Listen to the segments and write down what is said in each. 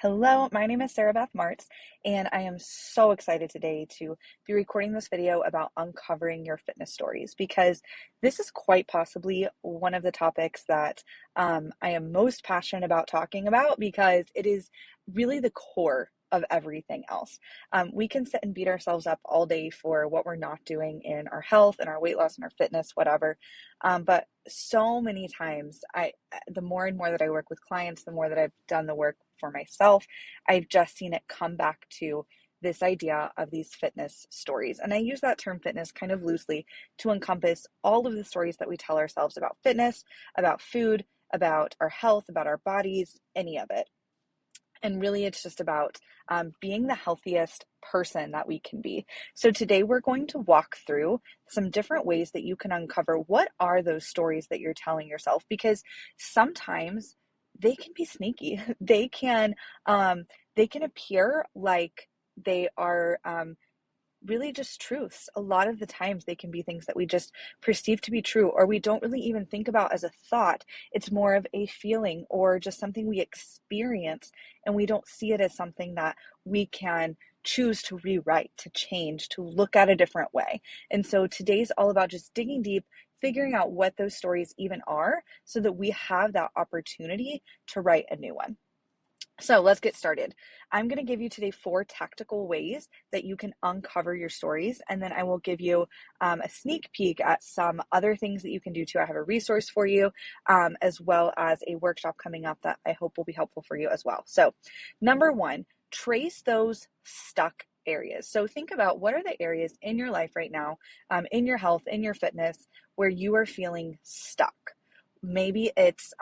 Hello, my name is Sarah Beth Martz, and I am so excited today to be recording this video about uncovering your fitness stories because this is quite possibly one of the topics that I am most passionate about talking about because it is really the core of everything else. We can sit and beat ourselves up all day for what we're not doing in our health and our weight loss and our fitness, whatever. But so many times, the more and more that I work with clients, the more that I've done the work for myself, I've just seen it come back to this idea of these fitness stories. And I use that term fitness kind of loosely to encompass all of the stories that we tell ourselves about fitness, about food, about our health, about our bodies, any of it. And really, it's just about being the healthiest person that we can be. So today we're going to walk through some different ways that you can uncover what are those stories that you're telling yourself, because sometimes they can be sneaky. They can appear like they are really just truths. A lot of the times they can be things that we just perceive to be true, or we don't really even think about as a thought. It's more of a feeling or just something we experience, and we don't see it as something that we can choose to rewrite, to change, to look at a different way. And so today's all about just digging deep, figuring out what those stories even are so that we have that opportunity to write a new one. So let's get started. I'm going to give you today 4 tactical ways that you can uncover your stories, and then I will give you a sneak peek at some other things that you can do too. I have a resource for you, as well as a workshop coming up that I hope will be helpful for you as well. So, number 1, trace those stuck areas. So think about what are the areas in your life right now, in your health, in your fitness, where you are feeling stuck. Maybe it's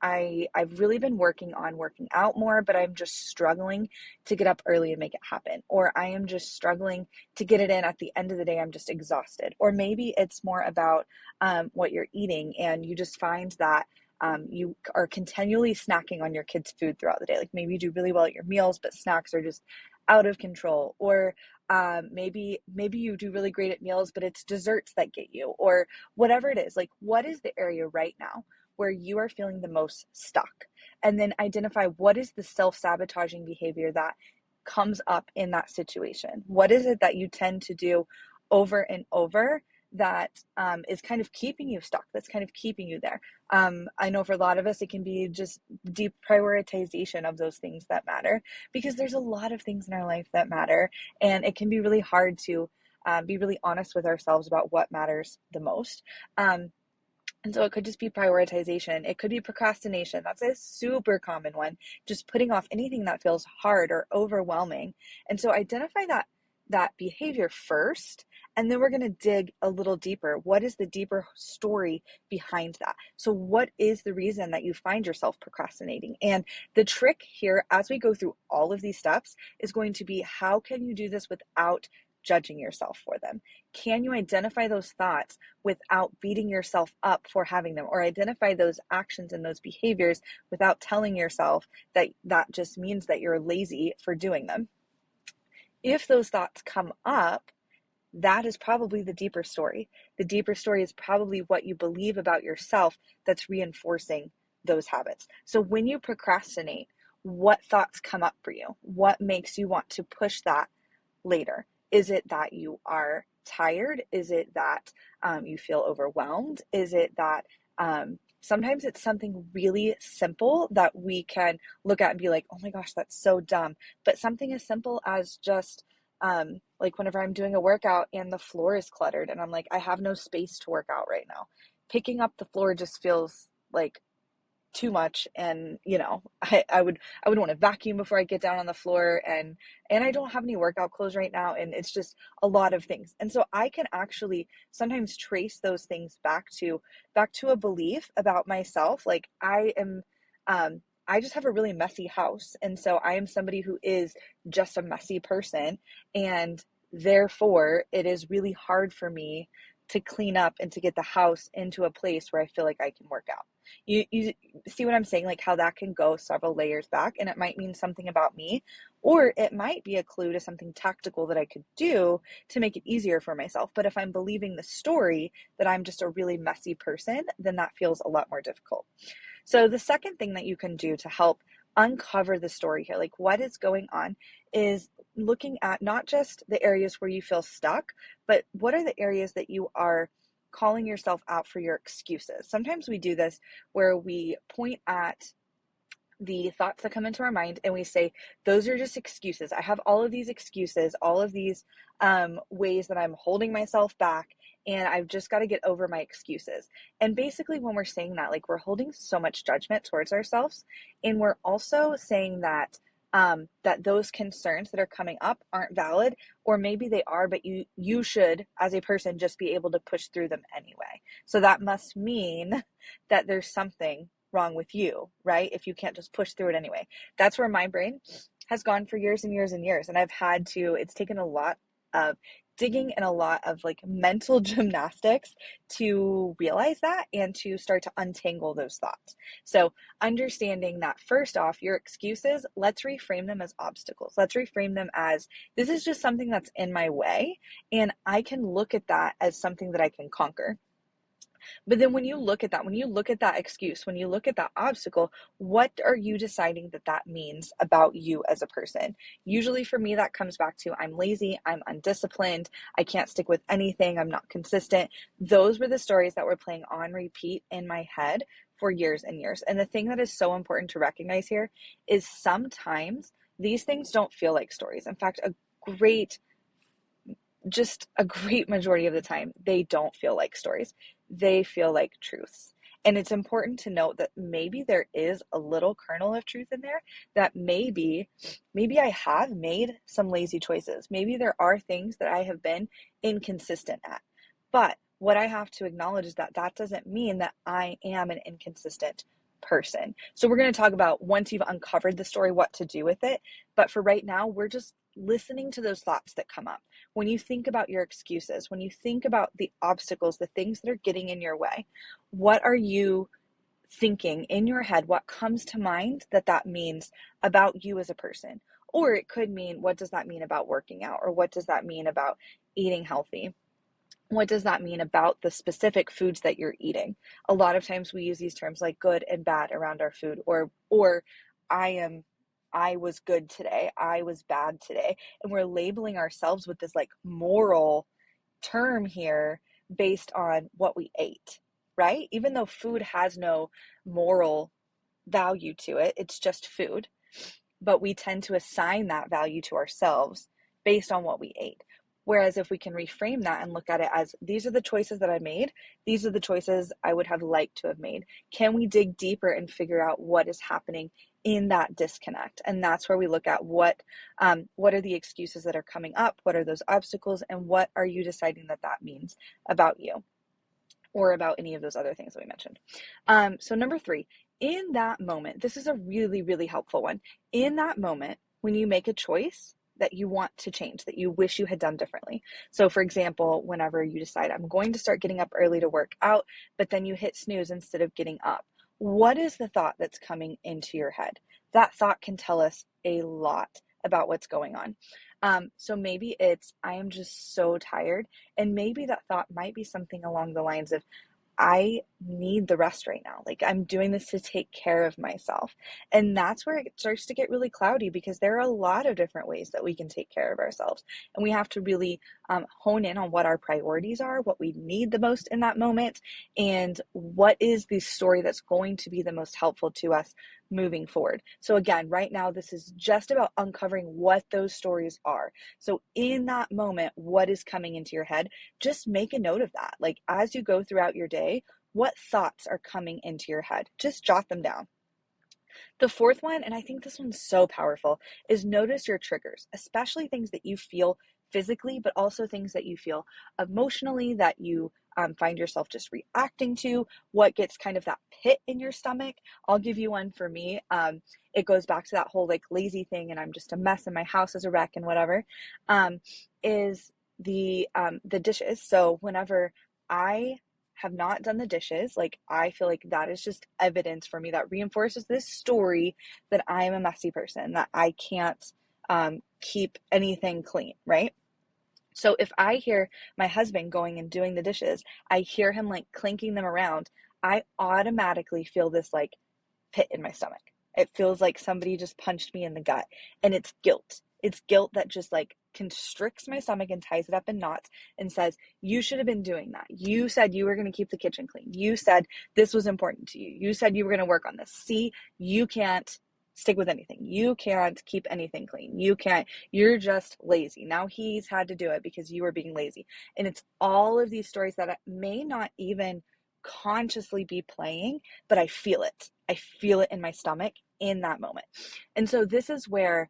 I've really been working on working out more, but I'm just struggling to get up early and make it happen. Or I am just struggling to get it in at the end of the day. I'm just exhausted. Or maybe it's more about what you're eating, and you just find that you are continually snacking on your kids' food throughout the day. Like maybe you do really well at your meals, but snacks are just out of control. Or maybe you do really great at meals, but it's desserts that get you, or whatever it is. Like, what is the area right now where you are feeling the most stuck? And then identify what is the self-sabotaging behavior that comes up in that situation. What is it that you tend to do over and over that is kind of keeping you stuck, that's kind of keeping you there? I know for a lot of us, it can be just deep prioritization of those things that matter, because there's a lot of things in our life that matter, and it can be really hard to be really honest with ourselves about what matters the most. And so it could just be prioritization. It could be procrastination. That's a super common one. Just putting off anything that feels hard or overwhelming. And so identify that behavior first, and then we're going to dig a little deeper. What is the deeper story behind that? So what is the reason that you find yourself procrastinating? And the trick here, as we go through all of these steps, is going to be, how can you do this without judging yourself for them? Can you identify those thoughts without beating yourself up for having them, or identify those actions and those behaviors without telling yourself that that just means that you're lazy for doing them? If those thoughts come up, that is probably the deeper story. The deeper story is probably what you believe about yourself that's reinforcing those habits. So when you procrastinate, what thoughts come up for you? What makes you want to push that later? Is it that you are tired? Is it that you feel overwhelmed? Is it that sometimes it's something really simple that we can look at and be like, oh my gosh, that's so dumb. But something as simple as just like whenever I'm doing a workout and the floor is cluttered and I'm like, I have no space to work out right now. Picking up the floor just feels like too much, and I would want to vacuum before I get down on the floor, and I don't have any workout clothes right now, and it's just a lot of things. And so I can actually sometimes trace those things back to a belief about myself. Like I just have a really messy house, and so I am somebody who is just a messy person, and therefore it is really hard for me to clean up and to get the house into a place where I feel like I can work out. You see what I'm saying? Like how that can go several layers back, and it might mean something about me, or it might be a clue to something tactical that I could do to make it easier for myself. But if I'm believing the story that I'm just a really messy person, then that feels a lot more difficult. So the second thing that you can do to help uncover the story here. Like, what is going on is looking at not just the areas where you feel stuck, but what are the areas that you are calling yourself out for your excuses. Sometimes we do this where we point at the thoughts that come into our mind and we say, those are just excuses. I have all of these excuses, all of these ways that I'm holding myself back, and I've just got to get over my excuses. And basically, when we're saying that, like, we're holding so much judgment towards ourselves, and we're also saying that that those concerns that are coming up aren't valid, or maybe they are, but you should, as a person, just be able to push through them anyway. So that must mean that there's something wrong with you, right? If you can't just push through it anyway. That's where my brain has gone for years and years and years. And I've had to, it's taken a lot of digging and a lot of like mental gymnastics to realize that and to start to untangle those thoughts. So understanding that, first off, your excuses, let's reframe them as obstacles. Let's reframe them as, this is just something that's in my way, and I can look at that as something that I can conquer. But then when you look at that, excuse, when you look at that obstacle, what are you deciding that that means about you as a person? Usually for me, that comes back to, I'm lazy, I'm undisciplined, I can't stick with anything, I'm not consistent. Those were the stories that were playing on repeat in my head for years and years. And the thing that is so important to recognize here is sometimes these things don't feel like stories. In fact, great a great majority of the time, they don't feel like stories. They feel like truths. And it's important to note that maybe there is a little kernel of truth in there, that maybe I have made some lazy choices. Maybe there are things that I have been inconsistent at. But what I have to acknowledge is that that doesn't mean that I am an inconsistent person. So we're going to talk about, once you've uncovered the story, what to do with it. But for right now, we're just listening to those thoughts that come up. When you think about your excuses, when you think about the obstacles, the things that are getting in your way, what are you thinking in your head? What comes to mind that that means about you as a person? Or it could mean, what does that mean about working out? Or what does that mean about eating healthy? What does that mean about the specific foods that you're eating? A lot of times we use these terms like good and bad around our food, or I was good today, I was bad today. And we're labeling ourselves with this like moral term here based on what we ate, right? Even though food has no moral value to it, it's just food. But we tend to assign that value to ourselves based on what we ate. Whereas if we can reframe that and look at it as, these are the choices that I made, these are the choices I would have liked to have made. Can we dig deeper and figure out what is happening in that disconnect? And that's where we look at what are the excuses that are coming up? What are those obstacles? And what are you deciding that that means about you, or about any of those other things that we mentioned? So number 3, in that moment, this is a really, really helpful one. In that moment, when you make a choice that you want to change, that you wish you had done differently. So for example, whenever you decide, I'm going to start getting up early to work out, but then you hit snooze instead of getting up. What is the thought that's coming into your head? That thought can tell us a lot about what's going on. So maybe it's, I am just so tired. And maybe that thought might be something along the lines of, I need the rest right now. Like, I'm doing this to take care of myself. And that's where it starts to get really cloudy, because there are a lot of different ways that we can take care of ourselves. And we have to really hone in on what our priorities are, what we need the most in that moment, and what is the story that's going to be the most helpful to us moving forward. So again, right now, this is just about uncovering what those stories are. So in that moment, what is coming into your head? Just make a note of that. Like, as you go throughout your day, what thoughts are coming into your head? Just jot them down. The fourth one, and I think this one's so powerful, is notice your triggers, especially things that you feel physically, but also things that you feel emotionally, that you find yourself just reacting to, what gets kind of that pit in your stomach. I'll give you one for me. It goes back to that whole like lazy thing, and I'm just a mess and my house is a wreck and whatever, is the dishes. So whenever I have not done the dishes, like, I feel like that is just evidence for me that reinforces this story that I am a messy person, that I can't keep anything clean, right? So if I hear my husband going and doing the dishes, I hear him like clinking them around, I automatically feel this like pit in my stomach. It feels like somebody just punched me in the gut. And it's guilt. It's guilt that just like constricts my stomach and ties it up in knots and says, you should have been doing that. You said you were going to keep the kitchen clean. You said this was important to you. You said you were going to work on this. See, you can't stick with anything. You can't keep anything clean. You can't, you're just lazy. Now he's had to do it because you were being lazy. And it's all of these stories that may not even consciously be playing, but I feel it. I feel it in my stomach in that moment. And so this is where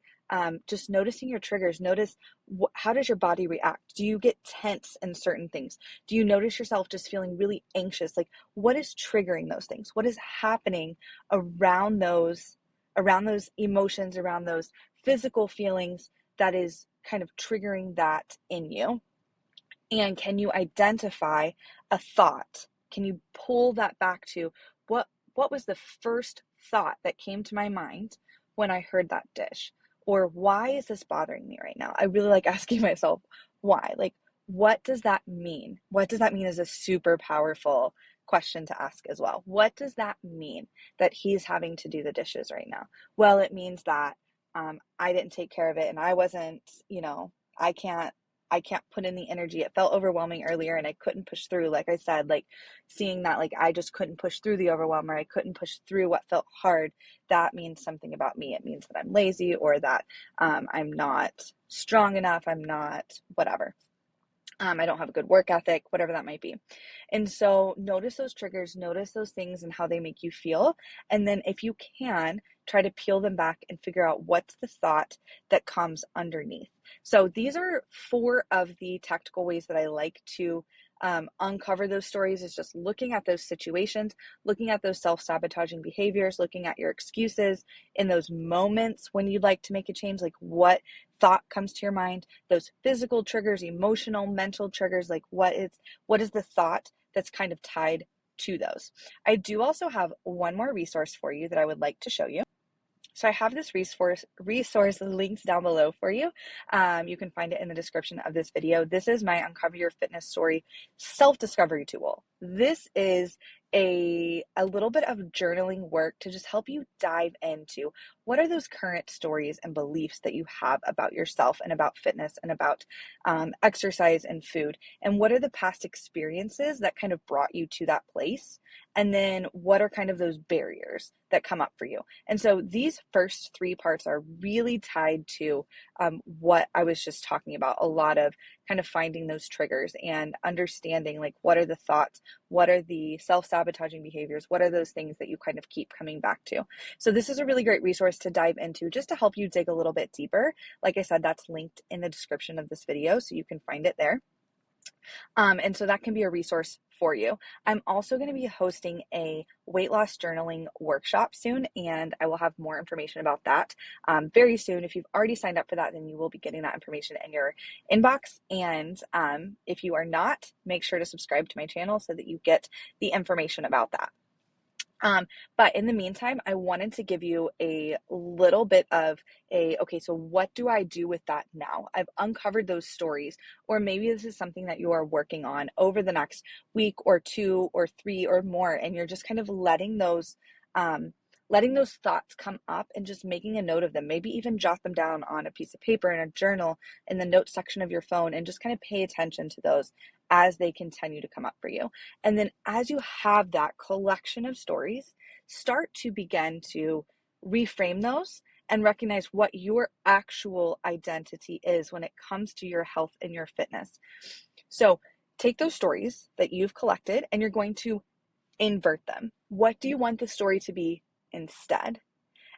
just noticing your triggers, notice how does your body react? Do you get tense in certain things? Do you notice yourself just feeling really anxious? Like what is triggering those things? What is happening around those emotions, around those physical feelings that is kind of triggering that in you? And can you identify a thought? Can you pull that back to what was the first thought that came to my mind when I heard that dish? Or why is this bothering me right now? I really like asking myself why. Like, what does that mean? What does that mean is a super powerful question to ask as well. What does that mean that he's having to do the dishes right now? Well, it means that I didn't take care of it and I wasn't, I can't put in the energy. It felt overwhelming earlier and I couldn't push through. Like I said, like seeing that, like I just couldn't push through the overwhelm, or I couldn't push through what felt hard. That means something about me. It means that I'm lazy, or that I'm not strong enough. I'm not whatever. I don't have a good work ethic, whatever that might be. And so notice those triggers, notice those things and how they make you feel. And then if you can, try to peel them back and figure out what's the thought that comes underneath. So these are 4 of the tactical ways that I like to uncover those stories, is just looking at those situations, looking at those self-sabotaging behaviors, looking at your excuses in those moments when you'd like to make a change, like what thought comes to your mind, those physical triggers, emotional, mental triggers, like what is the thought that's kind of tied to those. I do also have one more resource for you that I would like to show you. So I have this resource links down below for you. You can find it in the description of this video. This is my Uncover Your Fitness Story self-discovery tool. This is a little bit of journaling work to just help you dive into what are those current stories and beliefs that you have about yourself and about fitness and about exercise and food, and what are the past experiences that kind of brought you to that place, and then what are kind of those barriers that come up for you. And so these first 3 parts are really tied to what I was just talking about, a lot of kind of finding those triggers and understanding like what are the thoughts, what are the self-sabotaging behaviors, what are those things that you kind of keep coming back to. So this is a really great resource to dive into just to help you dig a little bit deeper. Like I said, that's linked in the description of this video, so you can find it there. And so that can be a resource for you. I'm also going to be hosting a weight loss journaling workshop soon, and I will have more information about that very soon. If you've already signed up for that, then you will be getting that information in your inbox. And if you are not, make sure to subscribe to my channel so that you get the information about that. But in the meantime, I wanted to give you a little bit of okay, so what do I do with that now? I've uncovered those stories, or maybe this is something that you are working on over the next week or 2 or 3 or more, and you're just kind of letting those thoughts come up and just making a note of them. Maybe even jot them down on a piece of paper in a journal in the notes section of your phone, and just kind of pay attention to those as they continue to come up for you. And then as you have that collection of stories, start to begin to reframe those and recognize what your actual identity is when it comes to your health and your fitness. So take those stories that you've collected and you're going to invert them. What do you want the story to be instead?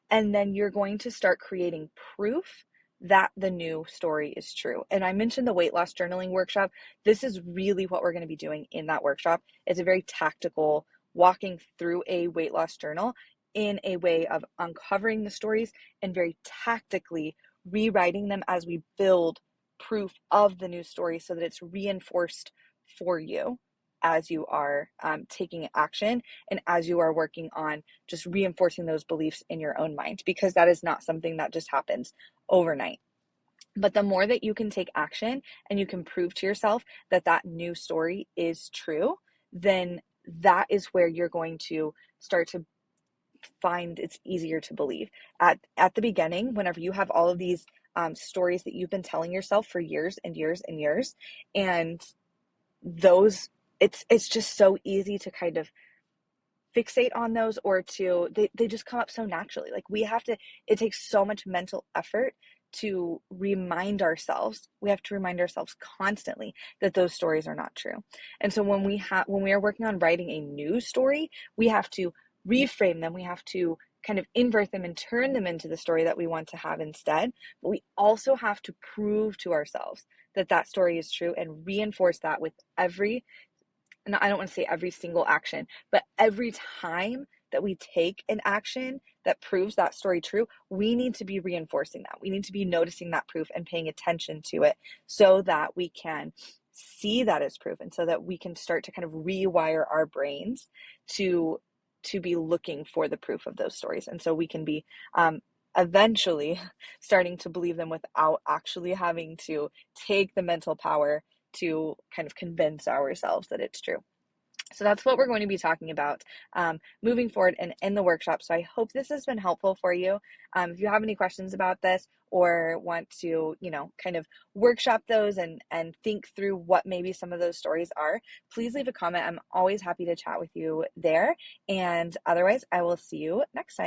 And then you're going to start creating proof that the new story is true. And I mentioned the weight loss journaling workshop. This is really what we're going to be doing in that workshop. It's a very tactical walking through a weight loss journal in a way of uncovering the stories and very tactically rewriting them as we build proof of the new story so that it's reinforced for you as you are taking action and as you are working on just reinforcing those beliefs in your own mind, because that is not something that just happens overnight. But the more that you can take action and you can prove to yourself that that new story is true, then that is where you're going to start to find it's easier to believe. At the beginning, whenever you have all of these stories that you've been telling yourself for years and years and years, and those, it's just so easy to kind of fixate on those, or they just come up so naturally. Like, it takes so much mental effort to remind ourselves. We have to remind ourselves constantly that those stories are not true. And so when we are working on writing a new story, we have to reframe them. We have to kind of invert them and turn them into the story that we want to have instead. But we also have to prove to ourselves that that story is true, and reinforce that with every, and I don't want to say every single action, but every time that we take an action that proves that story true, we need to be reinforcing that. We need to be noticing that proof and paying attention to it, so that we can see that as proof, and so that we can start to kind of rewire our brains to be looking for the proof of those stories. And so we can be eventually starting to believe them without actually having to take the mental power to kind of convince ourselves that it's true. So that's what we're going to be talking about moving forward and in the workshop. So I hope this has been helpful for you. If you have any questions about this, or want to, kind of workshop those and think through what maybe some of those stories are, please leave a comment. I'm always happy to chat with you there. And otherwise, I will see you next time.